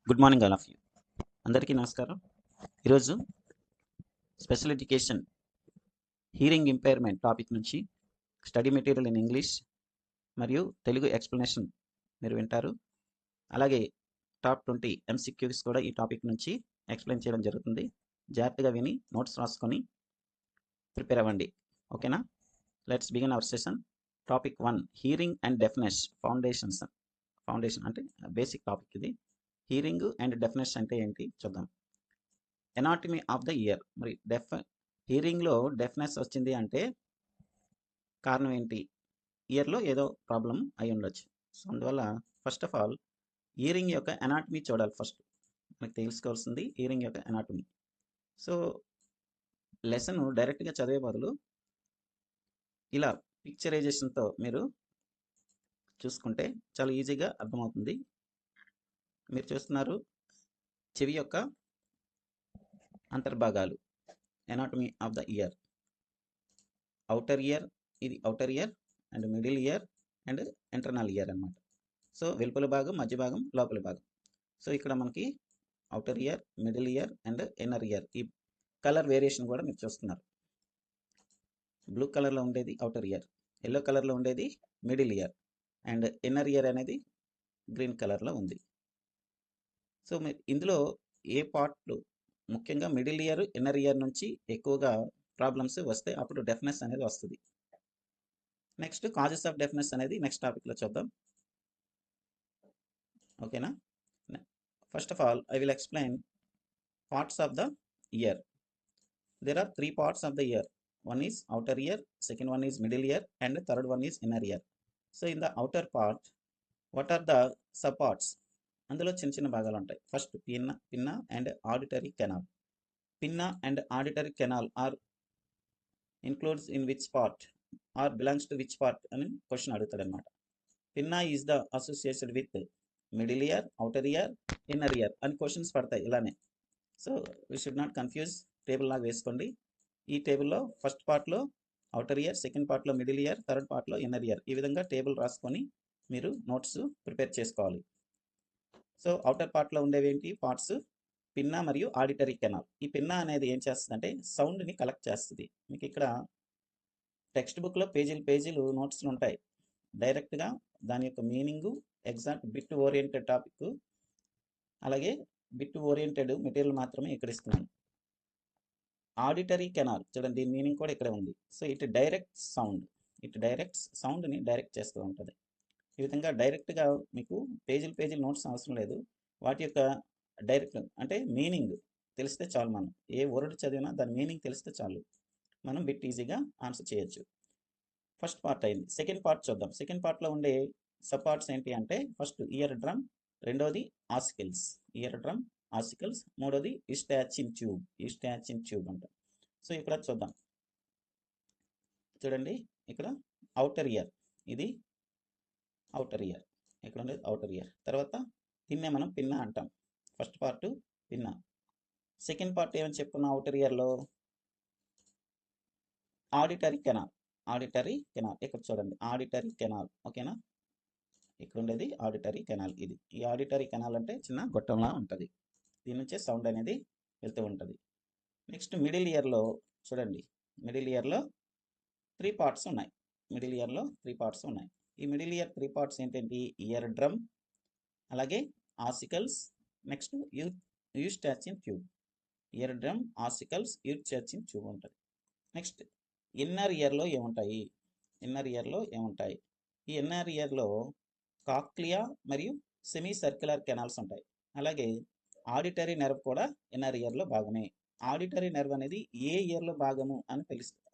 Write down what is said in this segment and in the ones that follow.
Good morning all of you. అందరికీ నమస్కారం. ఈరోజు special education hearing impairment topic నుంచి స్టడీ మెటీరియల్ ఇన్ ఇంగ్లీష్ మరియు తెలుగు ఎక్స్ప్లెనేషన్ మీరు వింటారు. అలాగే టాప్ 20 ఎంసీక్యూస్ కూడా ఈ టాపిక్ నుంచి ఎక్స్ప్లెయిన్ చేయడం జరుగుతుంది. జాగ్రత్తగా విని నోట్స్ రాసుకొని ప్రిపేర్ అవ్వండి. ఓకేనా? Let's begin our session. Topic 1 hearing and deafness foundation అంటే బేసిక్ టాపిక్ ఇది. హీరింగ్ అండ్ డెఫ్నెస్ అంటే ఏంటి చూద్దాం. Anatomy of the year. మరి హీరింగ్లో డెఫ్నెస్ వచ్చింది అంటే కారణం ఏంటి? ఇయర్లో ఏదో ప్రాబ్లం అయి ఉండొచ్చు. సో అందువల్ల ఫస్ట్ ఆఫ్ ఆల్ ఇయరింగ్ యొక్క ఎనాటమీ చూడాలి. ఫస్ట్ మనకు తెలుసుకోవాల్సింది ఇయరింగ్ యొక్క ఎనాటమీ. సో లెసన్ డైరెక్ట్గా చదివే బదులు ఇలా పిక్చరైజేషన్తో మీరు చూసుకుంటే చాలా ఈజీగా అర్థమవుతుంది. మీరు చూస్తున్నారు చెవి యొక్క అంతర్భాగాలు, anatomy of the ear. Outer ear, ఇది outer ear and middle ear and internal ear అన్నమాట. సో వెలుపల భాగం, మధ్య భాగం, లోపల భాగం. సో ఇక్కడ మనకి outer ear, middle ear and inner ear. ఈ కలర్ వేరియేషన్ కూడా మీరు చూస్తున్నారు. బ్లూ కలర్లో ఉండేది అవుటర్ ఇయర్, ఎల్లో కలర్లో ఉండేది middle ear and inner year అనేది గ్రీన్ కలర్లో ఉంది. సో ఇందులో ఏ పార్ట్లు ముఖ్యంగా మిడిల్ ఇయర్, ఇన్నర్ ఇయర్ నుంచి ఎక్కువగా ప్రాబ్లమ్స్ వస్తే అప్పుడు డెఫ్నెస్ అనేది వస్తుంది. నెక్స్ట్ కాజెస్ ఆఫ్ డెఫ్నెస్ అనేది నెక్స్ట్ టాపిక్లో చూద్దాం. ఓకేనా? First of all I will explain parts of the ear. There are 3 parts of the ear. One is outer ear, second one is middle ear and the third one is inner ear. So in the outer part, what are the subparts? అందులో చిన్న చిన్న భాగాలు ఉంటాయి. First pinna and auditory canal. Pinna and auditory canal are includes in which part or belongs to which part అని question అడుగుతాడు అనమాట. Pinna is the associated with middle ear, outer ear, inner ear అని questions పడతాయి ఇలానే. So we should not confuse. Table లాగా వేసుకోండి. ఈ టేబుల్లో ఫస్ట్ పార్ట్లో అవుటర్ ఇయర్, సెకండ్ పార్ట్లో మిడిల్ ఇయర్, థర్డ్ పార్ట్లో ఇన్నర్ ఇయర్. ఈ విధంగా టేబుల్ రాసుకొని మీరు నోట్స్ ప్రిపేర్ చేసుకోవాలి. సో అవుటర్ పార్ట్లో ఉండేవి ఏంటి పార్ట్స్? పిన్నా మరియు ఆడిటరీ కెనాల్. ఈ పిన్నా అనేది ఏం చేస్తుందంటే సౌండ్ని కలెక్ట్ చేస్తుంది. మీకు ఇక్కడ టెక్స్ట్ బుక్లో పేజీలు నోట్స్లు ఉంటాయి. డైరెక్ట్గా దాని యొక్క meaning, exact bit oriented topic, అలాగే బిట్ ఓరియంటెడ్ మెటీరియల్ మాత్రమే ఇక్కడ ఇస్తున్నాను. ఆడిటరీ కెనాల్ చూడండి, దీని మీనింగ్ కూడా ఇక్కడే ఉంది. సో ఇట్ డైరెక్ట్స్ సౌండ్ని డైరెక్ట్ చేస్తూ ఉంటుంది. ఈ విధంగా డైరెక్ట్గా మీకు పేజీలు నోట్స్ అవసరం లేదు. వాటి యొక్క డైరెక్ట్ అంటే మీనింగ్ తెలిస్తే చాలు. మనం ఏ వర్డ్ చదివినా దాని మీనింగ్ తెలిస్తే చాలు, మనం బిట్ ఈజీగా ఆన్సర్ చేయొచ్చు. ఫస్ట్ పార్ట్ అయింది. సెకండ్ పార్ట్ చూద్దాం. సెకండ్ పార్ట్లో ఉండే సబ్ పార్ట్స్ ఏంటి అంటే ఫస్ట్ ఇయర్ డ్రమ్, రెండోది ఆసికల్స్, మూడోది ఈస్టాచిన్ ట్యూబ్ అంట. సో ఇక్కడ చూద్దాం. చూడండి ఇక్కడ అవుటర్ ఇయర్, ఇది అవుటర్ ఇయర్, ఇక్కడ ఉండేది అవుటర్ ఇయర్. తర్వాత దీన్నే మనం పిన్నా అంటాం. ఫస్ట్ పార్ట్ పిన్నా. సెకండ్ పార్ట్ ఏమని చెప్పుకున్నాం అవుటర్ ఇయర్లో? Auditory canal. ఇక్కడ చూడండి ఆడిటరీ కెనాల్. ఓకేనా? ఇక్కడ ఉండేది ఆడిటరీ కెనాల్. ఇది ఈ ఆడిటరీ కెనాల్ అంటే చిన్న గొట్టంలా ఉంటుంది. దీని నుంచే సౌండ్ అనేది వెళ్తూ ఉంటుంది. నెక్స్ట్ మిడిల్ ఇయర్లో చూడండి, మిడిల్ ఇయర్లో 3 పార్ట్స్ ఉన్నాయి. ఈ మిడిల్ ఇయర్ 3 పార్ట్స్ ఏంటంటే ఇయర్ డ్రమ్, అలాగే ossicles, next Eustachian tube. Ear drum, ossicles, Eustachian tube ఉంటుంది. నెక్స్ట్ ఇన్నర్ ఇయర్లో ఏముంటాయి? ఈ ఇన్నర్ ఇయర్లో కాక్లియా మరియు సెమీ సర్క్యులర్ కెనాల్స్ ఉంటాయి. అలాగే ఆడిటరీ నెర్వ్ కూడా ఇన్నర్ ఇయర్లో భాగమే. ఆడిటరీ నెర్వ్ అనేది ఏ ఇయర్లో భాగము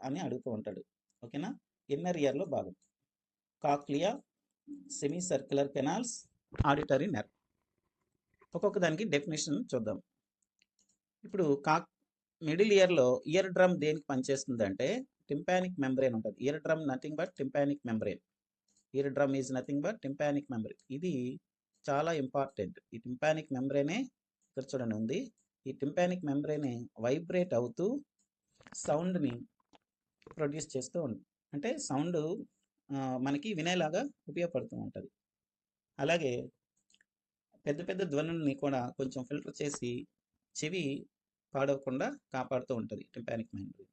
అని అడుగుతూ ఉంటాడు. ఓకేనా? ఇన్నర్ ఇయర్లో భాగం cochlea, semi circular canals, auditory nerve. ఒక్కొక్క దానికి డెఫినేషన్ చూద్దాం. ఇప్పుడు మిడిల్ ఇయర్లో ఇయర్ డ్రమ్ దేనికి పనిచేస్తుంది అంటే టింపానిక్ మెంబ్రేన్ ఉంటుంది. Ear drum nothing but tympanic membrane. ఇది చాలా ఇంపార్టెంట్. ఈ టింపానిక్ మెంబ్రేనే ఇక్కడ చూడండి ఉంది. ఈ టింపానిక్ మెంబ్రేనే వైబ్రేట్ అవుతూ సౌండ్ని ప్రొడ్యూస్ చేస్తూ ఉంటుంది. అంటే సౌండ్ మనకి వినేలాగా ఉపయోగపడుతూ ఉంటుంది. అలాగే పెద్ద పెద్ద ధ్వనుల్ని కూడా కొంచెం ఫిల్టర్ చేసి చెవి పాడవకుండా కాపాడుతూ ఉంటుంది tympanic membrane.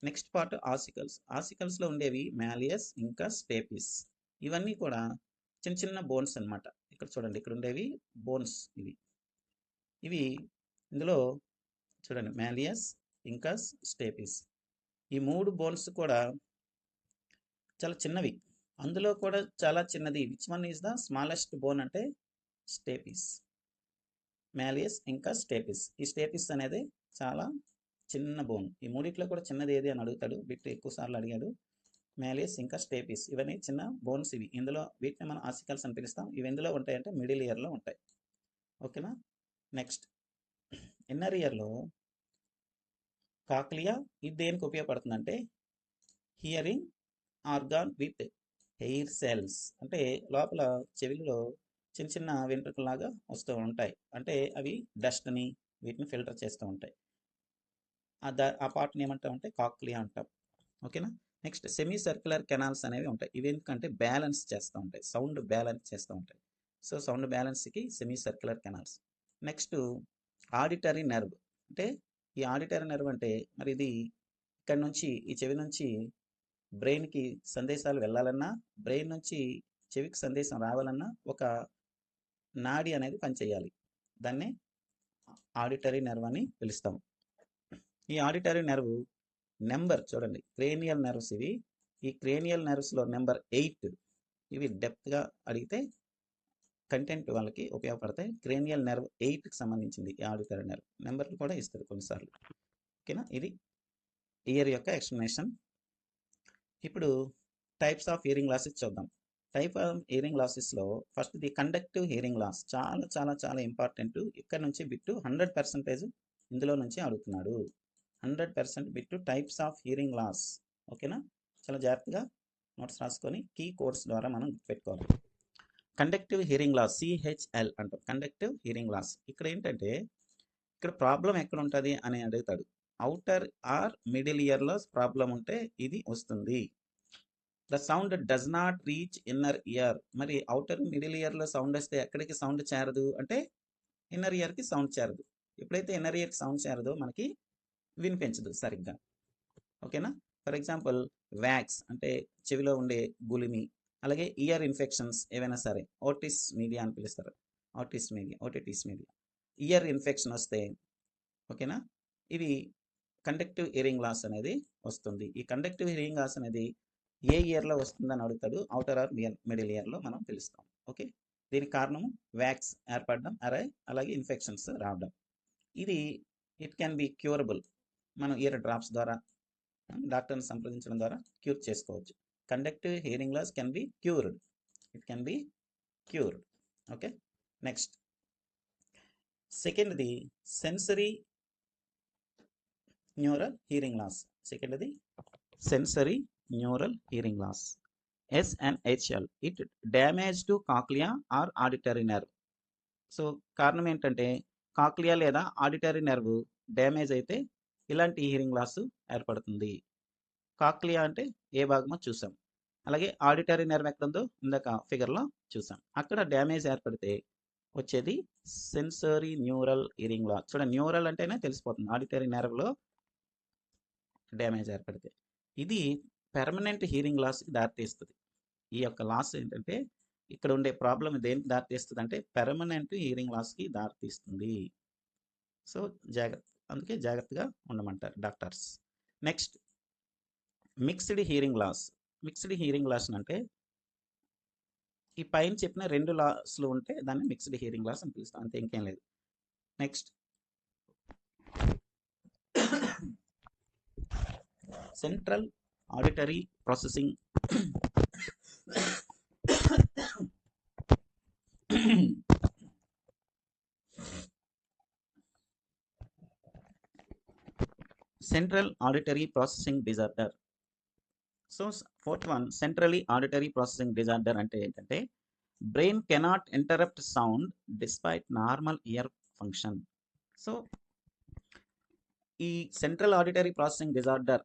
Next part ossicles. ఆసికల్స్లో ఉండేవి మాలియస్ ఇంకా స్టేపిస్. ఇవన్నీ కూడా చిన్న చిన్న బోన్స్ అన్నమాట. ఇక్కడ చూడండి, ఇక్కడ ఉండేవి బోన్స్. ఇవి ఇందులో చూడండి, మాలియస్ ఇంకా స్టేపిస్. ఈ 3 బోన్స్ కూడా చాలా చిన్నవి. అందులో కూడా చాలా చిన్నది which one is the smallest bone అంటే స్టేపిస్. మాలియస్ ఇంకా స్టేపిస్. ఈ స్టేపిస్ అనేది చాలా చిన్న బోన్. ఈ మూడిట్లో కూడా చిన్నది ఏది అని అడుగుతాడు, బిట్ ఎక్కువ సార్లు అడిగాడు. మాలియస్ ఇంకా స్టేపిస్ ఇవన్నీ చిన్న బోన్స్. ఇందులో వీటిని మనం ఆసికల్స్ అని పిలుస్తాం. ఇవి ఎందులో ఉంటాయంటే మిడిల్ ఇయర్లో ఉంటాయి. ఓకేనా. నెక్స్ట్ ఇన్నర్ ఇయర్లో కాక్లియా. ఇది దేనికి ఉపయోగపడుతుందంటే hearing organ with hair cells. అంటే లోపల చెవిలో చిన్న చిన్న వెంట్రుకలాగా వస్తూ ఉంటాయి. అంటే అవి డస్ట్ని వీటిని ఫిల్టర్ చేస్తూ ఉంటాయి. ఆ పార్ట్ని ఏమంటామంటే కాక్లియా అంటాం. ఓకేనా. నెక్స్ట్ సెమీ సర్క్యులర్ కెనాల్స్ అనేవి ఉంటాయి. ఇవి ఎందుకంటే బ్యాలెన్స్ చేస్తూ ఉంటాయి, సౌండ్ బ్యాలెన్స్ చేస్తూ ఉంటాయి. సో సౌండ్ బ్యాలెన్స్కి semicircular canals. Next auditory nerve. అంటే ఈ ఆడిటరీ నర్వ్ అంటే మరి ఇది ఇక్కడ నుంచి ఈ చెవి నుంచి బ్రెయిన్కి సందేశాలు వెళ్ళాలన్నా, బ్రెయిన్ నుంచి చెవికి సందేశం రావాలన్నా ఒక నాడి అనేది పనిచేయాలి. దాన్ని ఆడిటరీ నర్వ్ అని పిలుస్తాం. ఈ ఆడిటరీ నర్వ్ నెంబర్ చూడండి, క్రేనియల్ నర్వ్స్ ఇవి. ఈ క్రేనియల్ నర్వ్స్లో నెంబర్ 8. ఇవి డెప్త్గా అడిగితే కంటెంట్ వాళ్ళకి ఉపయోగపడతాయి. క్రేనియల్ నర్వ్ 8కి సంబంధించింది ఈ ఆడిటరీ నర్వ్. నెంబర్లు కూడా ఇస్తారు కొన్నిసార్లు. ఓకేనా. ఇది ఇయర్ యొక్క ఎక్స్ప్లెనేషన్. ఇప్పుడు టైప్స్ ఆఫ్ హియరింగ్ లాసెస్ చూద్దాం. టైప్ ఆఫ్ హియరింగ్ లాసెస్లో first the conductive hearing loss. చాలా చాలా చాలా ఇంపార్టెంట్. ఇక్కడ నుంచి బిట్టు 100% ఇందులో నుంచి అడుగుతున్నాడు. 100% బిట్టు టైప్స్ ఆఫ్ హియరింగ్ లాస్. ఓకేనా. చాలా జాగ్రత్తగా నోట్స్ రాసుకొని కీ కోడ్స్ ద్వారా మనం గుర్తుపెట్టుకోవాలి. కండక్టివ్ హియరింగ్ లాస్, CHL అంటాం. Conductive hearing loss. ఇక్కడ ఏంటంటే ఇక్కడ ప్రాబ్లం ఎక్కడ ఉంటుంది అని అడుగుతాడు. అవుటర్ ఆర్ మిడిల్ ఇయర్లో ప్రాబ్లం ఉంటే ఇది వస్తుంది. The sound does not reach inner ear. మరి అవుటర్ మిడిల్ ఇయర్లో సౌండ్ వస్తే ఎక్కడికి సౌండ్ చేరదు అంటే ఇన్నర్ ఇయర్కి సౌండ్ చేరదు. ఎప్పుడైతే ఇన్నర్ ఇయర్కి సౌండ్ చేరదో మనకి వినిపించదు సరిగ్గా. ఓకేనా. ఫర్ ఎగ్జాంపుల్ వ్యాక్స్ అంటే చెవిలో ఉండే గులిమి, అలాగే ఇయర్ ఇన్ఫెక్షన్స్ ఏవైనా సరే, ఓటిస్ మీడియా అని పిలుస్తారు. ఓటిటిస్ మీడియా ఇయర్ ఇన్ఫెక్షన్ వస్తే, ఓకేనా, ఇవి కండక్టివ్ హియరింగ్ లాస్ అనేది వస్తుంది. ఈ కండక్టివ్ హియరింగ్ లాస్ అనేది ఏ ఇయర్లో వస్తుందని అడుగుతాడు. అవుటర్ ఆర్ మిడిల్ ఇయర్లో మనం పిలుస్తాం. ఓకే. దీనికి కారణం వ్యాక్స్ ఏర్పడడం, అలాగే ఇన్ఫెక్షన్స్ రావడం. ఇది ఇట్ క్యాన్ బి క్యూరబుల్. మనం ఇయర్ డ్రాప్స్ ద్వారా డాక్టర్ని సంప్రదించడం ద్వారా క్యూర్ చేసుకోవచ్చు. Conductive hearing loss can be cured. It can be cured. Okay. Next సెకండ్ది సెన్సరీ న్యూరల్ హియరింగ్ లాస్. సెకండ్ది sensory neural hearing loss, SNHL. It damage to cochlea or auditory nerve. So కారణం ఏంటంటే cochlea లేదా auditory nerve damage అయితే ఇలాంటి hearing loss ఏర్పడుతుంది. Cochlea అంటే ఏ భాగమో చూసాం, అలాగే ఆడిటరీ నర్వ్ ఎక్కడ ఉందో ఇందాక ఫిగర్లో చూసాం. అక్కడ డ్యామేజ్ ఏర్పడితే వచ్చేది సెన్సరీ న్యూరల్ హియరింగ్ లాస్. చూడండి, న్యూరల్ అంటేనే తెలిసిపోతుంది ఆడిటరీ నర్వ్లో డ్యామేజ్ ఏర్పడితే. ఇది పెర్మనెంట్ హియరింగ్ లాస్కి దారితీస్తుంది. ఈ యొక్క లాస్ ఏంటంటే ఇక్కడ ఉండే ప్రాబ్లం దేనికి దారితీస్తుంది అంటే పెర్మనెంట్ హియరింగ్ లాస్కి దారితీస్తుంది. సో అందుకే జాగ్రత్తగా ఉండమంటారు doctors. Next mixed hearing loss. Mixed hearing loss అంటే ఈ పైన చెప్పిన 2 లాస్లు ఉంటే దాన్ని మిక్స్డ్ హియరింగ్ లాస్ అని పిలుస్తాం, అంతే, ఇంకేం లేదు. Next central auditory processing central auditory processing disorder. So fourth one centrally auditory processing disorder అంటే ఏంటంటే brain cannot interrupt sound despite normal year function. So ఈ సెంట్రల్ ఆడిటరీ ప్రాసెసింగ్ డిజార్డర్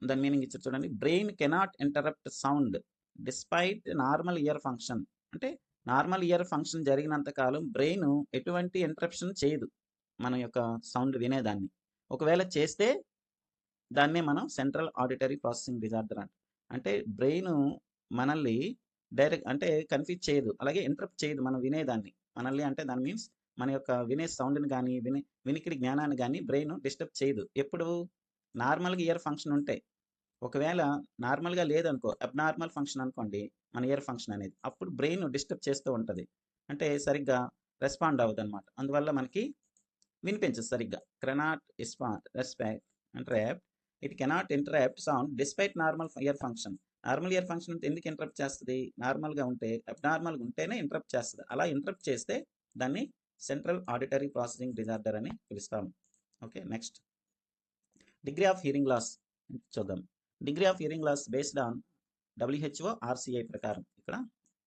దాని meaning ఇచ్చారు చూడండి. Brain cannot interrupt sound despite normal year function అంటే normal year function జరిగినంత కాలం brain ఎటువంటి interruption చేయదు మన యొక్క సౌండ్ వినేదాన్ని. ఒకవేళ చేస్తే దాన్నే మనం సెంట్రల్ ఆడిటరీ ప్రాసెసింగ్ డిజార్డర్ అంటాం. అంటే బ్రెయిన్ మనల్ని డైరెక్ట్ అంటే కన్ఫ్యూజ్ చేయదు, అలాగే ఇంటరప్ట్ చేయదు మనం వినేదాన్ని. మనల్ని అంటే దాని మీన్స్ మన యొక్క వినే సౌండ్ని కానీ వినికిడి జ్ఞానాన్ని కానీ బ్రెయిన్ డిస్టర్బ్ చేయదు. ఎప్పుడు నార్మల్గా ఇయర్ ఫంక్షన్ ఉంటే. ఒకవేళ నార్మల్గా లేదనుకో, అబ్నార్మల్ ఫంక్షన్ అనుకోండి మన ఇయర్ ఫంక్షన్ అనేది, అప్పుడు బ్రెయిన్ డిస్టర్బ్ చేస్తూ ఉంటుంది. అంటే సరిగ్గా రెస్పాండ్ అవ్వదు అనమాట. అందువల్ల మనకి వినిపించదు సరిగ్గా. Cannot respect interrupt it cannot interrupt sound despite normal year function. Normal year function ఉంటే ఎందుకు ఇంటరప్ట్ చేస్తుంది? నార్మల్గా ఉంటే, అబ్నార్మల్గా ఉంటేనే ఇంటరప్ట్ చేస్తుంది. అలా ఇంటరప్ట్ చేస్తే దాన్ని సెంట్రల్ ఆడిటరీ ప్రాసెసింగ్ డిజార్డర్ అని పిలుస్తాం. Okay, next degree of hearing loss చూద్దాం. Degree of hearing loss based on WHO RCI ప్రకారం. ఇక్కడ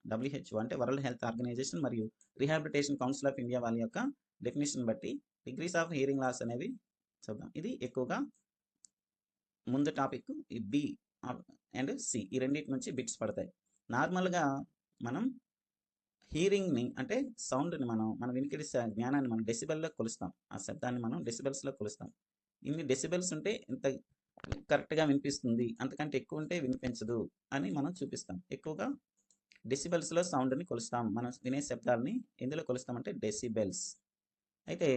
WHO అంటే వరల్డ్ హెల్త్ ఆర్గనైజేషన్ మరియు రీహాబిలిటేషన్ కౌన్సిల్ ఆఫ్ ఇండియా వాళ్ళ యొక్క డెఫినేషన్ బట్టి డిగ్రీస్ ఆఫ్ హియరింగ్ లాస్ అనేవి చూద్దాం. ఇది ఎక్కువగా ముందు టాపిక్ ఈ బి అండ్ సి, ఈ రెండింటి నుంచి బిట్స్ పడతాయి. నార్మల్గా మనం హియరింగ్ని అంటే సౌండ్ని మన వినికిడి జ్ఞానాన్ని మనం డెసిబెల్లో కొలుస్తాం. ఆ శబ్దాన్ని మనం డెసిబెల్స్లో కొలుస్తాం. ఇన్ని డెసిబెల్స్ ఉంటే ఇంత కరెక్ట్గా వినిపిస్తుంది, అంతకంటే ఎక్కువ ఉంటే వినిపించదు అని మనం చూపిస్తాం. ఎక్కువగా డెసిబెల్స్లో సౌండ్ని కొలుస్తాం. మనం వినే శబ్దాలని ఎందులో కొలుస్తామంటే డెసిబెల్స్. అయితే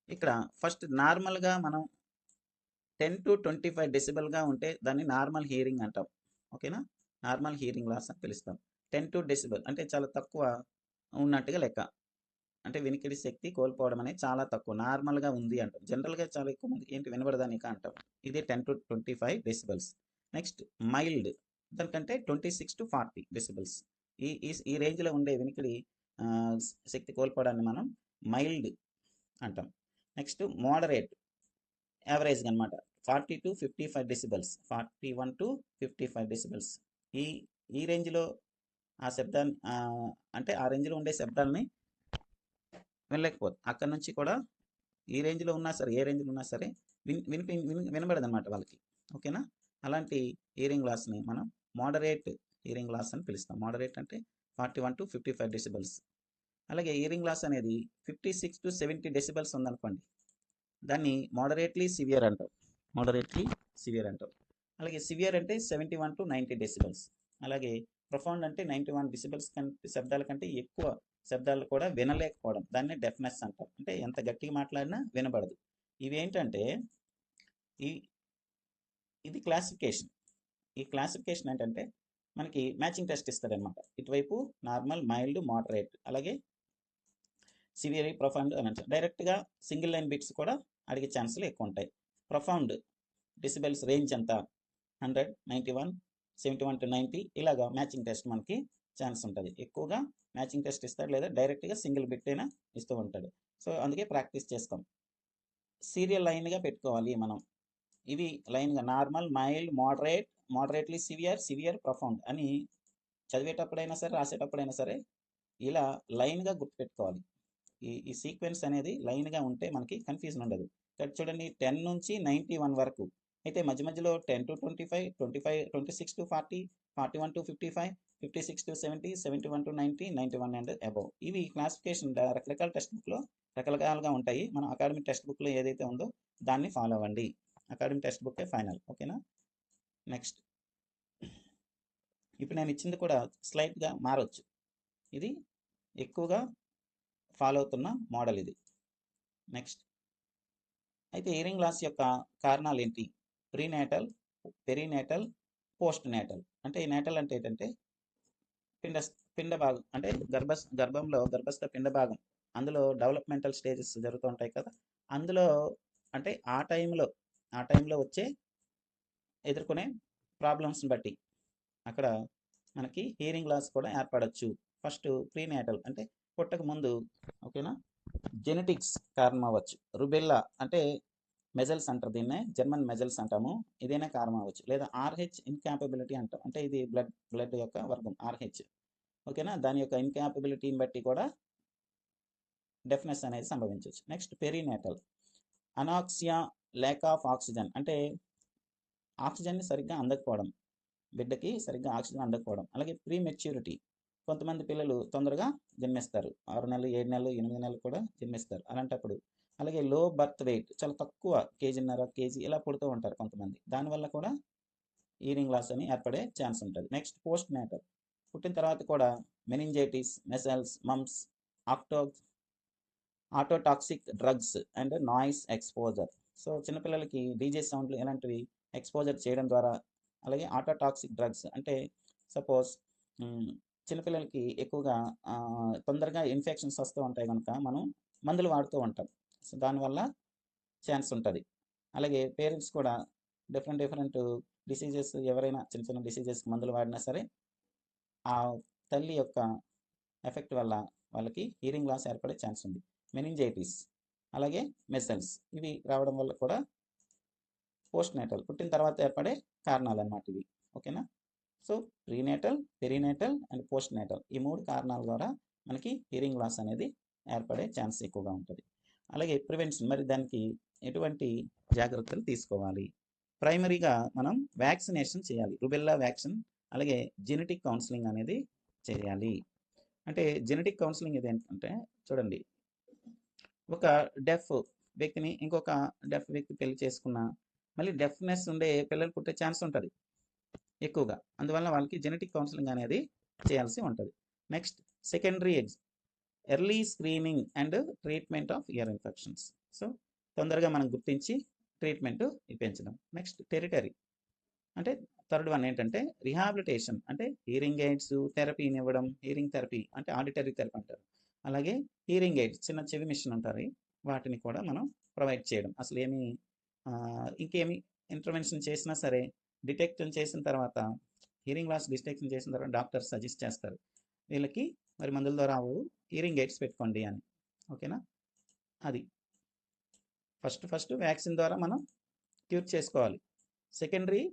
ఇక్కడ ఫస్ట్ నార్మల్గా మనం 10 to 25 డెసిబెల్గా ఉంటే దాన్ని నార్మల్ హియరింగ్ అంటాం. ఓకేనా, నార్మల్ హియరింగ్ లాస్ అని పిలుస్తాం. 10 to డెసిబెల్ అంటే చాలా తక్కువ ఉన్నట్టుగా లెక్క. అంటే వినికిడి శక్తి కోల్పోవడం అనేది చాలా తక్కువ, నార్మల్గా ఉంది అంటాం. జనరల్గా చాలా ఎక్కువ మంది ఏంటి వినబడదానిక అంటాం. ఇదే 10 to 25 డెసిబెల్స్. నెక్స్ట్ మైల్డ్, దానికంటే 26 to 40 డెసిబెల్స్. ఈ రేంజ్లో ఉండే వినికిడి శక్తి కోల్పోవడాన్ని మనం మైల్డ్ అంటాం. నెక్స్ట్ మోడరేట్, యావరేజ్గా అనమాట, 40 to 55 డెసిబెల్స్, 41 to 55 డెసిబెల్స్. ఈ రేంజ్లో ఆ శబ్దాన్ని అంటే ఆ రేంజ్లో ఉండే శబ్దాలని వినలేకపోదు. అక్కడ నుంచి కూడా ఈ రేంజ్లో ఉన్నా సరే, ఏ రేంజ్లో ఉన్నా సరే వినబడదు అనమాట వాళ్ళకి. ఓకేనా, అలాంటి హియరింగ్ లాస్ని మనం మోడరేట్ హియరింగ్ లాస్ అని పిలుస్తాం. మోడరేట్ అంటే 41 to 55 డెసిబెల్స్. అలాగే హియరింగ్ లాస్ అనేది 56 to 70 డెసిబెల్స్ ఉందనుకోండి, దాన్ని మోడరేట్లీ సివియర్ అంటాం. మోడరేట్లీ సివియర్ అంటాం. అలాగే సివియర్ అంటే 71 to 90 డెసిబెల్స్. అలాగే ప్రొఫౌండ్ అంటే 91 డెసిబెల్స్ శబ్దాల కంటే ఎక్కువ శబ్దాలు కూడా వినలేకపోవడం, దాన్ని డెఫ్నెస్ అంటాం. అంటే ఎంత గట్టిగా మాట్లాడినా వినబడదు. ఇవి ఏంటంటే ఇది క్లాసిఫికేషన్. ఈ క్లాసిఫికేషన్ ఏంటంటే మనకి మ్యాచింగ్ టెస్ట్ ఇస్తారనమాట. ఇటువైపు నార్మల్, మైల్డ్, మోడరేట్, అలాగే సివియర్, ప్రొఫౌండ్ అని అంటారు. డైరెక్ట్గా సింగిల్ లైన్ బిట్స్ కూడా అడిగే ఛాన్సులు ఎక్కువ ఉంటాయి. ప్రొఫౌండ్ డెసిబెల్స్ రేంజ్ అంతా 100, 91, 71 to 90 ఇలాగా మ్యాచింగ్ టెస్ట్ మనకి ఛాన్స్ ఉంటుంది. ఎక్కువగా మ్యాచింగ్ టెస్ట్ ఇస్తాడు, లేదా డైరెక్ట్గా సింగిల్ బిట్ అయినా ఇస్తూ ఉంటాడు. సో అందుకే ప్రాక్టీస్ చేస్తాం. సీరియల్ లైన్గా పెట్టుకోవాలి మనం. ఇవి లైన్గా normal, mild, moderate, moderately severe, severe, profound అని చదివేటప్పుడైనా సరే, రాసేటప్పుడైనా సరే ఇలా లైన్గా గుర్తుపెట్టుకోవాలి. ఈ సీక్వెన్స్ అనేది లైన్గా ఉంటే మనకి కన్ఫ్యూజన్ ఉండదు. ఇక్కడ చూడండి 10 నుంచి 91 వరకు. అయితే మధ్య మధ్యలో 10 to 25, 26 to 40, 41 to 55, 56 to 70, 71 to 90, 91 and above. ఇవి క్లాసిఫికేషన్ రకరకాల టెక్స్ట్ బుక్లో రకరకాలుగా ఉంటాయి. మనం అకాడమిక్ టెక్స్ట్ బుక్లో ఏదైతే ఉందో దాన్ని ఫాలో అవ్వండి. అకాడమిక్ టెక్స్ట్ బుక్కే ఫైనల్. ఓకేనా, నెక్స్ట్ ఇప్పుడు నేను ఇచ్చింది కూడా స్లైట్గా మారవచ్చు. ఇది ఎక్కువగా ఫాలో అవుతున్న మోడల్ ఇది. నెక్స్ట్ అయితే హియరింగ్ లాస్ యొక్క కారణాలు ఏంటి? Prenatal, perinatal, post natal. అంటే ఈ నేటల్ అంటే ఏంటంటే పిండ భాగం, అంటే గర్భంలో గర్భస్థ పిండ భాగం, అందులో డెవలప్మెంటల్ స్టేజెస్ జరుగుతూ ఉంటాయి కదా. అందులో అంటే ఆ టైంలో వచ్చే ఎదుర్కొనే ప్రాబ్లమ్స్ని బట్టి అక్కడ మనకి హియరింగ్ లాస్ కూడా ఏర్పడవచ్చు. ఫస్ట్ ప్రీనేటల్ అంటే పుట్టక ముందు. ఓకేనా, జెనెటిక్స్ కారణం అవ్వచ్చు. రుబెల్లా అంటే మెజల్స్ అంటారు, దీన్నే జర్మన్ మెజల్స్ అంటాము, ఇదైనా కారణం అవ్వచ్చు. లేదా RH ఇన్కాపబిలిటీ అంటాం, అంటే ఇది బ్లడ్ యొక్క వర్గం RH. ఓకేనా, దాని యొక్క ఇన్కాపబిలిటీని బట్టి కూడా డెఫ్నెస్ అనేది సంభవించవచ్చు. Next perinatal, anoxia, lack of oxygen, అంటే ఆక్సిజన్ని సరిగ్గా అందకపోవడం, బిడ్డకి సరిగ్గా ఆక్సిజన్ అందకపోవడం. అలాగే ప్రీ మెచ్యూరిటీ, కొంతమంది పిల్లలు తొందరగా జన్మిస్తారు, 6 నెలలు, 7 నెలలు, 8 నెలలు కూడా జన్మిస్తారు. అలాంటప్పుడు అలాగే లో బర్త్ వెయిట్, చాలా తక్కువ కేజీన్నర, కేజీ ఇలా పుడుతూ ఉంటారు కొంతమంది. దానివల్ల కూడా హియరింగ్ లాస్ అని ఏర్పడే ఛాన్స్ ఉంటుంది. నెక్స్ట్ పోస్ట్ నేటల్, పుట్టిన తర్వాత కూడా మెనింజైటిస్, మెసల్స్, మమ్స్, ఆక్టో ototoxic drugs and noise exposure. So చిన్నపిల్లలకి డీజే సౌండ్లు ఇలాంటివి ఎక్స్పోజర్ చేయడం ద్వారా, అలాగే ఆటోటాక్సిక్ డ్రగ్స్ అంటే సపోజ్ చిన్నపిల్లలకి ఎక్కువగా తొందరగా ఇన్ఫెక్షన్స్ వస్తూ ఉంటాయి కనుక మనం మందులు వాడుతూ ఉంటాం. సో దానివల్ల ఛాన్స్ ఉంటుంది. అలాగే పేరెంట్స్ కూడా డిఫరెంట్ డిసీజెస్, ఎవరైనా చిన్న చిన్న డిసీజెస్కి మందులు వాడినా సరే ఆ తల్లి యొక్క ఎఫెక్ట్ వల్ల వాళ్ళకి హియరింగ్ లాస్ ఏర్పడే ఛాన్స్ ఉంది. మెనింజైటిస్ అలాగే మెసల్స్ ఇవి రావడం వల్ల కూడా పోస్ట్ నేటల్, పుట్టిన తర్వాత ఏర్పడే కారణాలు అన్నమాట ఇవి. ఓకేనా? So prenatal, perinatal and post natal, ఈ 3 కారణాల ద్వారా మనకి హియరింగ్ లాస్ అనేది ఏర్పడే ఛాన్స్ ఎక్కువగా ఉంటుంది. అలాగే ప్రివెన్షన్, మరి దానికి ఎటువంటి జాగ్రత్తలు తీసుకోవాలి? ప్రైమరీగా మనం వ్యాక్సినేషన్ చేయాలి, రుబెల్లా వ్యాక్సిన్, అలాగే జెనెటిక్ కౌన్సిలింగ్ అనేది చేయాలి. అంటే జెనెటిక్ కౌన్సిలింగ్ ఇది ఏంటంటే, చూడండి, ఒక డెఫ్ వ్యక్తిని ఇంకొక డెఫ్ వ్యక్తి పెళ్లి చేసుకున్నా మళ్ళీ డెఫ్నెస్ ఉండే పిల్లలు పుట్టే ఛాన్స్ ఉంటుంది ఎక్కువగా. అందువల్ల వాళ్ళకి జెనెటిక్ కౌన్సిలింగ్ అనేది చేయాల్సి ఉంటుంది. Next secondary early screening and treatment of year infections. So తొందరగా మనం గుర్తించి ట్రీట్మెంట్ ఇప్పించడం. నెక్స్ట్ టెరిటరీ, అంటే థర్డ్ వన్ ఏంటంటే రిహాబిలిటేషన్, అంటే హియరింగ్ ఎయిడ్స్ థెరపీని ఇవ్వడం. హియరింగ్ థెరపీ అంటే ఆడిటరీ థెరపీ అంటారు. అలాగే హియరింగ్ ఎయిడ్స్, చిన్న చెవి మిషన్ ఉంటారు, వాటిని కూడా మనం ప్రొవైడ్ చేయడం. అసలు ఏమి ఇంకేమి ఇంటర్వెన్షన్ చేసినా సరే డిటెక్షన్ చేసిన తర్వాత, హియరింగ్ లాస్ డిటెక్షన్ చేసిన తర్వాత డాక్టర్ సజెస్ట్ చేస్తారు వీళ్ళకి మరి మందుల ద్వారా హియరింగ్ ఎయిడ్స్ పెట్టుకోండి అని. ఓకేనా? అది ఫస్ట్ వ్యాక్సిన్ ద్వారా మనం క్యూర్ చేసుకోవాలి. సెకండరీ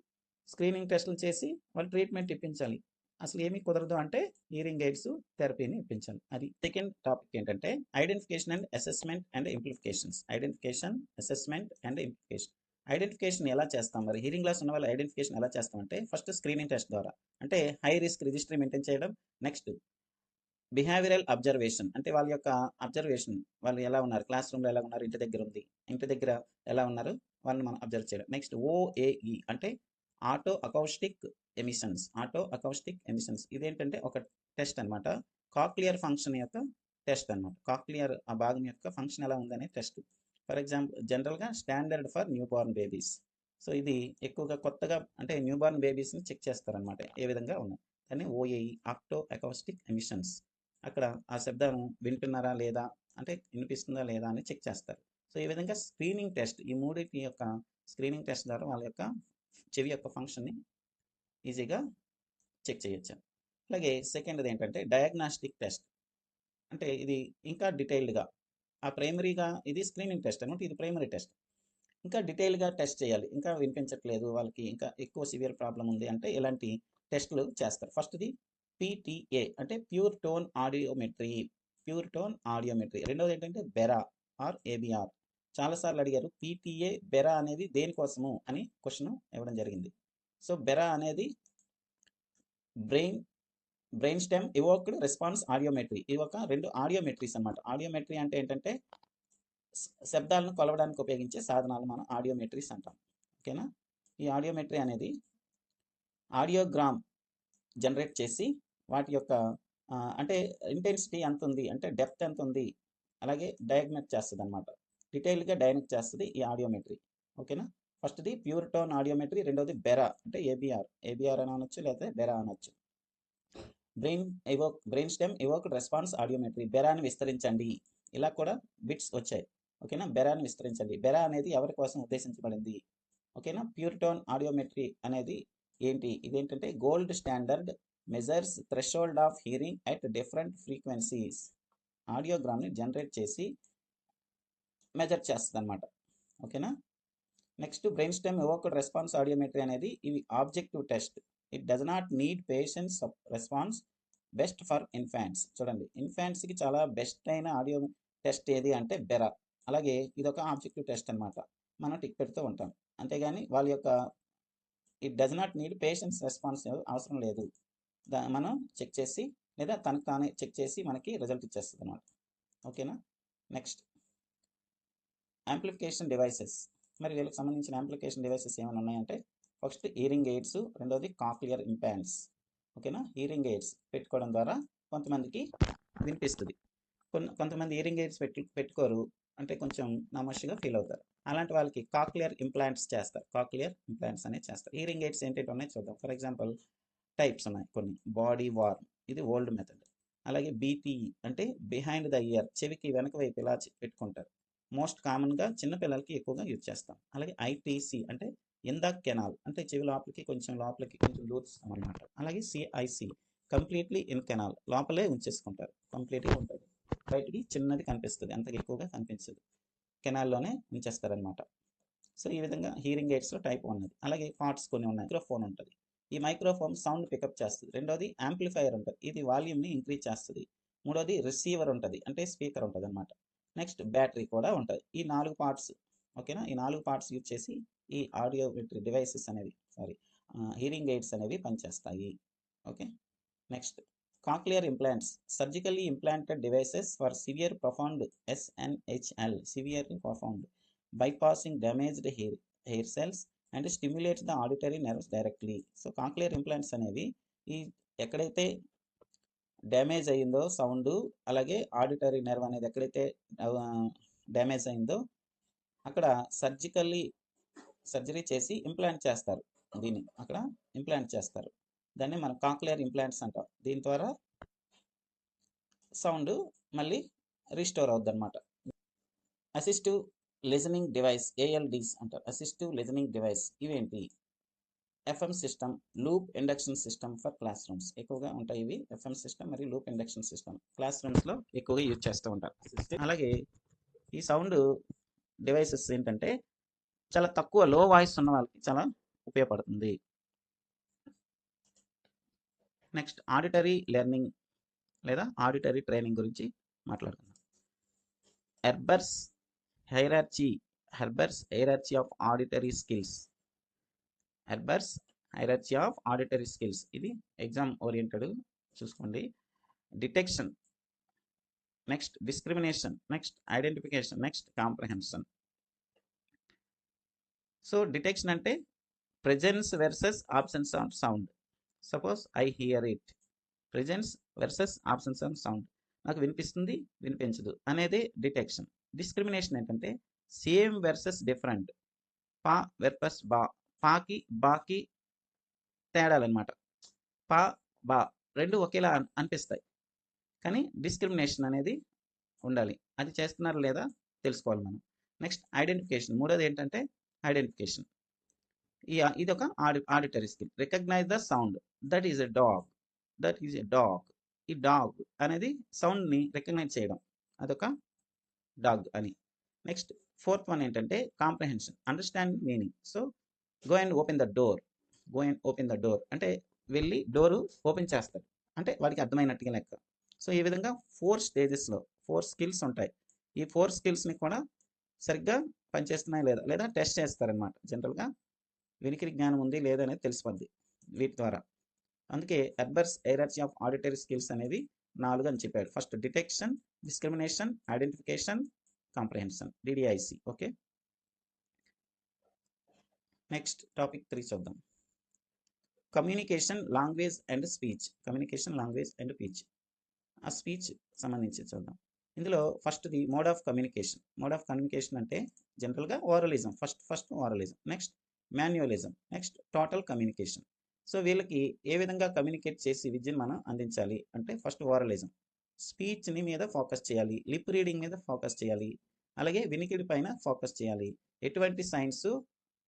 స్క్రీనింగ్ టెస్టులు చేసి వాళ్ళు ట్రీట్మెంట్ ఇప్పించాలి. అసలు ఏమీ కుదరదు అంటే హియరింగ్ ఎయిడ్స్ థెరపీని ఇప్పించాలి. అది సెకండ్ టాపిక్ ఏంటంటే identification and assessment and implications. Identification, assessment and implication. Identification ఎలా చేస్తాం? మరి హియరింగ్ లాస్ ఉన్న వాళ్ళ ఐడెంటిఫికేషన్ ఎలా చేస్తాం అంటే ఫస్ట్ స్క్రీనింగ్ టెస్ట్ ద్వారా, అంటే హై రిస్క్ రిజిస్ట్రీ మెయింటైన్ చేయడం. నెక్స్ట్ బిహేవియరల్ అబ్జర్వేషన్, అంటే వాళ్ళ యొక్క అబ్జర్వేషన్, వాళ్ళు ఎలా ఉన్నారు, క్లాస్ రూమ్లో ఎలా ఉన్నారు, ఇంటి దగ్గర ఉంది, ఇంటి దగ్గర ఎలా ఉన్నారు, వాళ్ళని మనం అబ్జర్వ్ చేయడం. నెక్స్ట్ ఓఏఈ అంటే auto acoustic emissions. Auto acoustic emissions ఇదేంటంటే ఒక టెస్ట్ అనమాట, కాక్లియర్ ఫంక్షన్ యొక్క టెస్ట్ అనమాట. కాక్లియర్ ఆ భాగం యొక్క ఫంక్షన్ ఎలా ఉందనే టెస్ట్. ఫర్ ఎగ్జాంపుల్ జనరల్గా standard for new born babies. So ఇది ఎక్కువగా కొత్తగా అంటే న్యూ బార్న్ బేబీస్ని చెక్ చేస్తారనమాట ఏ విధంగా ఉన్నాయి. కానీ ఓఏఈ ఆక్టో అకౌస్టిక్ ఎమిషన్స్, అక్కడ ఆ శబ్దం వింటున్నారా లేదా, అంటే వినిపిస్తుందా లేదా అని చెక్ చేస్తారు. సో ఈ విధంగా స్క్రీనింగ్ టెస్ట్, ఈ మూడింటి యొక్క స్క్రీనింగ్ టెస్ట్ ద్వారా వాళ్ళ యొక్క చెవి యొక్క ఫంక్షన్ని ఈజీగా చెక్ చేయొచ్చు. అలాగే సెకండ్ది ఏంటంటే డయాగ్నాస్టిక్ టెస్ట్, అంటే ఇది ఇంకా డీటెయిల్డ్గా ఆ ప్రైమరీగా ఇది స్క్రీనింగ్ టెస్ట్ అనమాట, ఇది ప్రైమరీ టెస్ట్. ఇంకా డీటెయిల్గా టెస్ట్ చేయాలి, ఇంకా వినిపించట్లేదు వాళ్ళకి, ఇంకా ఎక్కువ సివియర్ ప్రాబ్లం ఉంది అంటే ఇలాంటి టెస్టులు చేస్తారు. ఫస్ట్ది పీటీఏ అంటే pure tone audiometry. Pure tone audiometry. రెండోది ఏంటంటే బెరా ఆర్ ఏబిఆర్. చాలాసార్లు అడిగారు పీటీఏ బెరా అనేది దేనికోసము అని క్వశ్చన్ ఇవ్వడం జరిగింది. సో బెరా అనేది brain stem evoked response audiometry. ఇవి ఒక 2 ఆడియోమెట్రీస్ అనమాట. ఆడియోమెట్రీ అంటే ఏంటంటే శబ్దాలను కొలవడానికి ఉపయోగించే సాధనాలు మనం ఆడియోమెట్రీస్ అంటాం. ఓకేనా? ఈ ఆడియోమెట్రీ అనేది ఆడియోగ్రామ్ జనరేట్ చేసి వాటి యొక్క అంటే ఇంటెన్సిటీ ఎంత ఉంది, అంటే డెప్త్ ఎంత ఉంది, అలాగే డయాగ్నోస్ చేస్తుంది అనమాట. డీటెయిల్గా డయాగ్నోస్ చేస్తుంది ఈ ఆడియోమెట్రీ. ఓకేనా? ఫస్ట్ది ప్యూర్ టోన్ ఆడియోమెట్రీ, రెండోది బెరా అంటే ఏబిఆర్ అని అనొచ్చు, లేకపోతే బెరా అనొచ్చు. Brain stem evoked response audiometry, బెరాని విస్తరించండి. ఇలా కూడా బిట్స్ వచ్చాయి. ఓకేనా? బెరాని విస్తరించండి. బెరా అనేది ఎవరి కోసం ఉద్దేశించబడింది? ఓకేనా? ప్యూర్ టోన్ ఆడియోమెట్రీ అనేది ఏంటి? ఇదేంటంటే gold standard measures threshold of hearing at different frequencies. ఆడియోగ్రామ్ని జనరేట్ చేసి మెజర్ చేస్తుంది అనమాట. ఓకేనా? Next brainstem evoked response audiometry అనేది ఇవి objective test. It does not need patients response, best for infants. చూడండి, ఇన్ఫాంట్స్కి చాలా బెస్ట్ అయిన ఆడియో టెస్ట్ ఏది అంటే బెరా. అలాగే ఇదొక ఆబ్జెక్టివ్ టెస్ట్ అనమాట, మనం టిక్ పెడుతూ ఉంటాం. అంతేగాని వాళ్ళ యొక్క it does not need patients response అవసరం లేదు, మనం చెక్ చేసి లేదా తనకు తానే చెక్ చేసి మనకి రిజల్ట్ ఇచ్చేస్తుంది అనమాట. ఓకేనా. Next amplification devices. మరి వీళ్ళకి సంబంధించిన యాంప్లిఫికేషన్ డివైసెస్ ఏమైనా ఉన్నాయంటే ఫస్ట్ హియరింగ్ ఎయిడ్స్, రెండోది కాక్లియర్ ఇంప్లాంట్స్. ఓకేనా. హియరింగ్ ఎయిడ్స్ పెట్టుకోవడం ద్వారా కొంతమందికి వినిపిస్తుంది, కొంతమంది హియరింగ్ ఎయిడ్స్ పెట్టుకోరు, అంటే కొంచెం నమోషిగా ఫీల్ అవుతారు. అలాంటి వాళ్ళకి కాక్లియర్ ఇంప్లాంట్స్ చేస్తారు. కాక్లియర్ ఇంప్లాంట్స్ అనేది చేస్తారు. హియరింగ్ ఎయిడ్స్ ఏంటంటే ఉన్నాయి చూద్దాం. ఫర్ ఎగ్జాంపుల్ టైప్స్ ఉన్నాయి కొన్ని. బాడీ వార్మ్, ఇది ఓల్డ్ మెథడ్. అలాగే బీపీఈ అంటే బిహైండ్ ద ఇయర్, చెవికి వెనక వైపు ఇలా పెట్టుకుంటారు. మోస్ట్ కామన్గా చిన్నపిల్లలకి ఎక్కువగా యూజ్ చేస్తాం. అలాగే ఐటీసీ అంటే ఇన్ ద కెనాల్, అంటే చెవి లోపలికి కొంచెం దూరుస్తాం అనమాట. అలాగే సిఐసి కంప్లీట్లీ ఇన్ కెనాల్, లోపలే ఉంచేసుకుంటారు, కంప్లీట్గా ఉంటుంది, బయటికి చిన్నది కనిపిస్తుంది, అంతగా ఎక్కువగా కనిపించదు, కెనాల్లోనే ఉంచేస్తారనమాట. సో ఈ విధంగా హియరింగ్ ఎయిడ్స్లో టైప్ 1 అది. అలాగే పార్ట్స్ కొన్ని ఉన్నాయి. మైక్రోఫోన్ ఉంటుంది, ఈ మైక్రోఫోన్ సౌండ్ పికప్ చేస్తుంది. రెండోది యాంప్లిఫైయర్ ఉంటుంది, ఇది వాల్యూమ్ని ఇంక్రీజ్ చేస్తుంది. మూడోది రిసీవర్ ఉంటుంది, అంటే స్పీకర్ ఉంటుంది అనమాట. నెక్స్ట్ బ్యాటరీ కూడా ఉంటుంది. ఈ 4 పార్ట్స్. ఓకేనా. ఈ 4 పార్ట్స్ యూజ్ చేసి ఈ ఆడియోమెట్రీ డివైసెస్ అనేవి హియరింగ్ ఎయిడ్స్ అనేవి పనిచేస్తాయి. Okay. Next cochlear implants, surgically implanted devices for severe profound SNHL, severe profound bypassing damaged hair cells and stimulates the auditory nerves directly. So cochlear implants అనేవి ఈ ఎక్కడైతే damage అయ్యిందో sound, అలాగే auditory nerve అనేది ఎక్కడైతే damage అయిందో అక్కడ surgery చేసి ఇంప్లాంట్ చేస్తారు. దీన్ని అక్కడ ఇంప్లాంట్ చేస్తారు. దాన్ని మనం కాక్లియర్ ఇంప్లాంట్స్ అంటాం. దీని ద్వారా సౌండ్ మళ్ళీ రిస్టోర్ అవుద్ది అనమాట. అసిస్టివ్ లిజనింగ్ డివైస్, ALDs అంటారు. అసిస్టివ్ లిజనింగ్ డివైస్ ఇవేంటి? FM system, loop induction system for class rooms ఎక్కువగా ఉంటాయి ఇవి. FM సిస్టమ్ మరియు లూప్ ఇండక్షన్ సిస్టమ్ క్లాస్ రూమ్స్లో ఎక్కువగా యూజ్ చేస్తూ ఉంటారు. అలాగే ఈ సౌండ్ డివైసెస్ ఏంటంటే చాలా తక్కువ లో వాయిస్ ఉన్న వాళ్ళకి చాలా ఉపయోగపడుతుంది. నెక్స్ట్ ఆడిటరీ లెర్నింగ్ లేదా ఆడిటరీ ట్రైనింగ్ గురించి మాట్లాడుకుందాం. Erber's hierarchy of auditory skills. Erber's hierarchy of auditory skills, ఇది ఎగ్జామ్ ఓరియంటెడ్ చూసుకోండి. Detection, next discrimination, next identification, next comprehension. So detection అంటే presence versus absence of sound. Suppose I hear it, presence versus absence of sound, నాకు వినిపిస్తుంది వినిపించదు అనేది detection. Discrimination ఏంటంటే same versus different, pa versus ba, పాకి బాకి తేడాలన్నమాట. పా బా రెండు ఒకేలా అనిపిస్తాయి, కానీ డిస్క్రిమినేషన్ అనేది ఉండాలి. అది చేస్తున్నారు లేదా తెలుసుకోవాలి మనం. నెక్స్ట్ ఐడెంటిఫికేషన్, మూడోది ఏంటంటే ఐడెంటిఫికేషన్. ఇది ఒక auditory skill. Recognize the sound, that is a dog, that is a dog. ఈ డాగ్ అనేది సౌండ్ని రికగ్నైజ్ చేయడం, అదొక డాగ్ అని. నెక్స్ట్ ఫోర్త్ వన్ ఏంటంటే comprehension, understand meaning. So go and open the door అంటే వెళ్ళి డోరు ఓపెన్ చేస్తాడు, అంటే వాడికి అర్థమైనట్టుగా లెక్క. సో ఈ విధంగా 4 స్టేజెస్లో 4 స్కిల్స్ ఉంటాయి. ఈ 4 స్కిల్స్ని కూడా సరిగ్గా పనిచేస్తున్నాయి లేదా టెస్ట్ చేస్తారనమాట. జనరల్గా వినికిడి జ్ఞానం ఉంది లేదా అనేది తెలిసిపోద్ది వీటి ద్వారా. అందుకే Erber's hierarchy of auditory skills అనేవి 4 అని చెప్పాడు. First detection, discrimination, identification, comprehension, DDIC. Okay. Next topic 3 చూద్దాం. Communication, language and speech. Communication, language and speech. ఆ స్పీచ్ సంబంధించి చూద్దాం. ఇందులో ఫస్ట్ది mode of communication. Mode of communication అంటే జనరల్గా oralism, first oralism, next manualism, next total communication. So వీళ్ళకి ఏ విధంగా కమ్యూనికేట్ చేసి విద్యను మనం అందించాలి అంటే ఫస్ట్ ఓరలిజం, స్పీచ్ని మీద ఫోకస్ చేయాలి, లిప్ రీడింగ్ మీద ఫోకస్ చేయాలి, అలాగే వినికిడి పైన ఫోకస్ చేయాలి. ఎటువంటి సైన్స్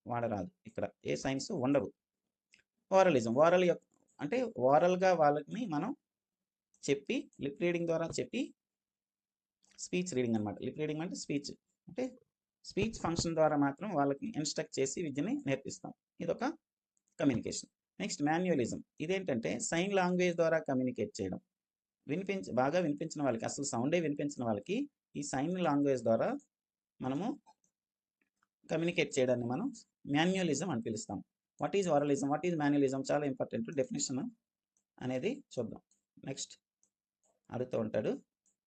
వాడరాదు, ఇక్కడ ఏ సైన్స్ ఉండవు. ఓరలిజం, అంటే ఓరల్గా వాళ్ళని మనం చెప్పి లిప్ రీడింగ్ ద్వారా చెప్పి స్పీచ్ రీడింగ్ అనమాట. లిప్ రీడింగ్ అంటే స్పీచ్ ఫంక్షన్ ద్వారా మాత్రం వాళ్ళకి ఇన్స్ట్రక్ట్ చేసి విద్యని నేర్పిస్తాం. ఇదొక కమ్యూనికేషన్. నెక్స్ట్ మాన్యువలిజం, ఇదేంటంటే సైన్ లాంగ్వేజ్ ద్వారా కమ్యూనికేట్ చేయడం. బాగా వినిపించిన వాళ్ళకి, అసలు సౌండే వినిపించిన వాళ్ళకి ఈ సైన్ లాంగ్వేజ్ ద్వారా మనము కమ్యూనికేట్ చేయడాన్ని మనం మాన్యువలిజం అని పిలుస్తాం. వాట్ ఈజ్ ఓరలిజం, వాట్ ఈజ్ మాన్యువలిజం, చాలా ఇంపార్టెంట్. డెఫినేషన్ అనేది చూద్దాం. నెక్స్ట్ అడుగుతూ ఉంటాడు.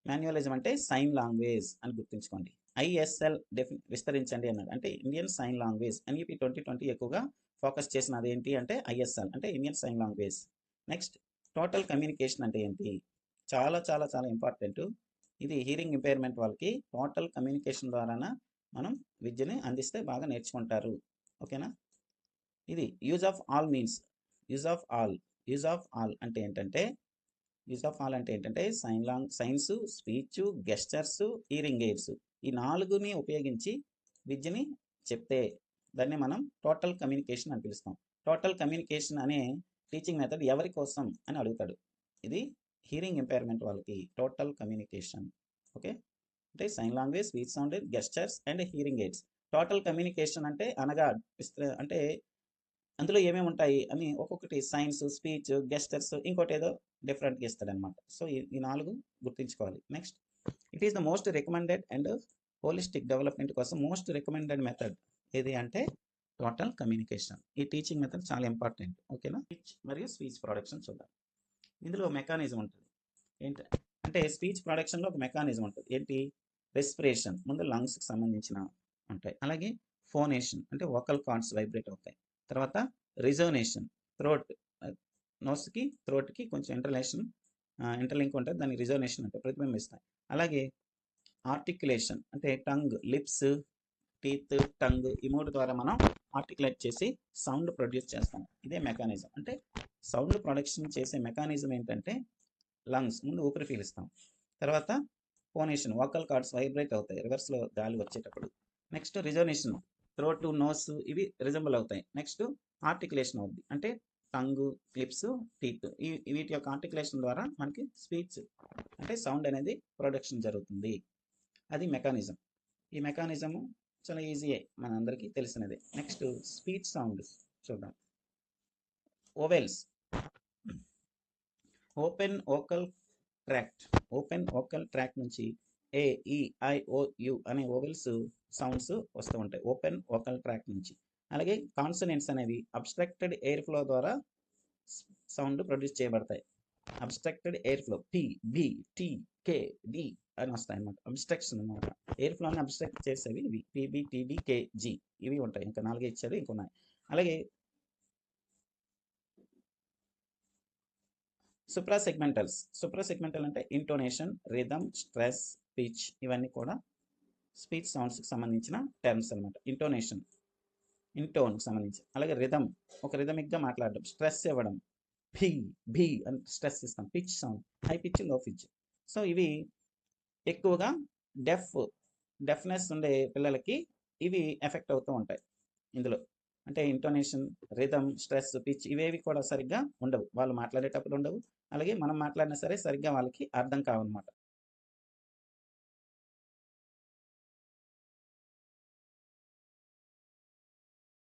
మాన్యువలిజం అంటే సైన్ లాంగ్వేజ్ అని గుర్తుంచుకోండి. ఐఎస్ఎల్ విస్తరించండి అన్నాడు, అంటే ఇండియన్ సైన్ లాంగ్వేజ్. ఎన్ఈపి 2020 ఎక్కువగా ఫోకస్ చేసిన అదేంటి అంటే ఐఎస్ఎల్ అంటే Indian sign language. Next total communication అంటే ఏంటి? చాలా చాలా చాలా ఇంపార్టెంట్. ఇది హీరింగ్ ఇంపైర్మెంట్ వాళ్ళకి టోటల్ కమ్యూనికేషన్ ద్వారాన మనం విద్యని అందిస్తే బాగా నేర్చుకుంటారు. ఓకేనా? ఇది use of all means. Use of all అంటే ఏంటంటే signs, speech, gestures, hearing aids ఈ 4ని ఉపయోగించి విద్యని చెప్తే దాన్ని మనం టోటల్ కమ్యూనికేషన్ అని పిలుస్తాం. టోటల్ కమ్యూనికేషన్ అనే టీచింగ్ మెథడ్ ఎవరి కోసం అని అడుగుతాడు. ఇది హీరింగ్ ఇంపైర్మెంట్ వాళ్ళకి టోటల్ కమ్యూనికేషన్. ఓకే, అంటే sign language, speech, sound, gestures and hearing aids. Total communication అంటే అనగా అంటే అందులో ఏమేమి ఉంటాయి అని ఒక్కొక్కటి సైన్స్, స్పీచ్, గెస్టర్స్, ఇంకోటి ఏదో డిఫరెంట్గా ఇస్తాడనమాట. సో ఈ 4 గుర్తుంచుకోవాలి. Next, it is the most recommended and holistic development కోసం మోస్ట్ రికమెండెడ్ మెథడ్ ఏది అంటే టోటల్ కమ్యూనికేషన్. ఈ టీచింగ్ మెథడ్ చాలా ఇంపార్టెంట్. ఓకేనా? స్పీచ్ మరియు స్పీచ్ ప్రొడక్షన్ చూద్దాం. ఇందులో మెకానిజం ఉంటుంది. ఏంటి అంటే స్పీచ్ ప్రొడక్షన్లో ఒక మెకానిజం ఉంటుంది. ఏంటి? రెస్పిరేషన్, ముందు లంగ్స్కి సంబంధించిన ఉంటాయి. అలాగే ఫోనేషన్ అంటే వోకల్ కార్డ్స్ వైబ్రేట్ అవుతాయి. తర్వాత రిజోనేషన్, థ్రోట్, నోస్కి థ్రోట్కి కొంచెం ఇంటర్లింక్ ఉంటుంది, దాన్ని రిజోనేషన్ అంటే ప్రతిబింబిస్తాయి. అలాగే ఆర్టిక్యులేషన్ అంటే టంగ్, లిప్స్, టీత్, టంగ్ ఈ 3 ద్వారా మనం ఆర్టికులేట్ చేసి సౌండ్ ప్రొడ్యూస్ చేస్తాం. ఇదే మెకానిజం. అంటే సౌండ్ ప్రొడక్షన్ చేసే మెకానిజం ఏంటంటే లంగ్స్, ముందు ఊపిరి పీలుస్తాం, తర్వాత ఫోనేషన్, వోకల్ కార్డ్స్ వైబ్రేట్ అవుతాయి రివర్స్లో గాలి వచ్చేటప్పుడు. నెక్స్ట్ రిజోనేషన్, థ్రోట్, నోస్ ఇవి రిజంబుల్ అవుతాయి. నెక్స్ట్ ఆర్టికులేషన్ అవుద్ది, అంటే టంగు, లిప్స్, టీత్ వీటి యొక్క ఆర్టికులేషన్ ద్వారా మనకి స్పీచ్ అంటే సౌండ్ అనేది ప్రొడక్షన్ జరుగుతుంది. అది మెకానిజం. ఈ మెకానిజము చాలా ఈజీయే, మనందరికీ తెలిసినదే. నెక్స్ట్ స్పీచ్ సౌండ్ చూద్దాం. ఓవెల్స్, ఓపెన్ ఓకల్ ట్రాక్ట్ నుంచి A, E, I, O, U అనే ఓవెల్స్ సౌండ్స్ వస్తూ ఉంటాయి ఓపెన్ ఓకల్ ట్రాక్ట్ నుంచి. అలాగే కాన్సనెంట్స్ అనేవి అబ్స్ట్రక్టెడ్ ఎయిర్ ఫ్లో ద్వారా సౌండ్ ప్రొడ్యూస్ చేయబడతాయి. Obstructed air flow P, B, T, K, D అని వస్తాయి అన్నమాట. అబ్స్ట్రక్షన్ అనమాట, ఎయిర్ ఫ్లోని అబ్స్ట్రక్ట్ చేసేవి ఇవి పిబి, టిడి, కే, జి ఇవి ఉంటాయి. ఇంకా 4 ఇచ్చాడు, ఇంకొన్నాయి. అలాగే సూప్రాసెగ్మెంటల్ అంటే ఇంటోనేషన్, రిథమ్, స్ట్రెస్, పిచ్ ఇవన్నీ కూడా స్పీచ్ సౌండ్స్కి సంబంధించిన టర్మ్స్ అనమాట. ఇంటోన్కి సంబంధించి. అలాగే రిథమ్, ఒక రిథమిక్గా మాట్లాడడం, స్ట్రెస్ ఇవ్వడం, భీ అని స్ట్రెస్ ఇస్తాం, పిచ్ సౌండ్, హై పిచ్, లో పిచ్. సో ఇవి ఎక్కువగా డెఫ్నెస్ ఉండే పిల్లలకి ఇవి ఎఫెక్ట్ అవుతూ ఉంటాయి ఇందులో. అంటే ఇంటోనేషన్, రిథమ్, స్ట్రెస్, పిచ్ ఇవేవి కూడా సరిగ్గా ఉండవు, వాళ్ళు మాట్లాడేటప్పుడు ఉండవు. అలాగే మనం మాట్లాడినా సరే సరిగ్గా వాళ్ళకి అర్థం కావన్నమాట.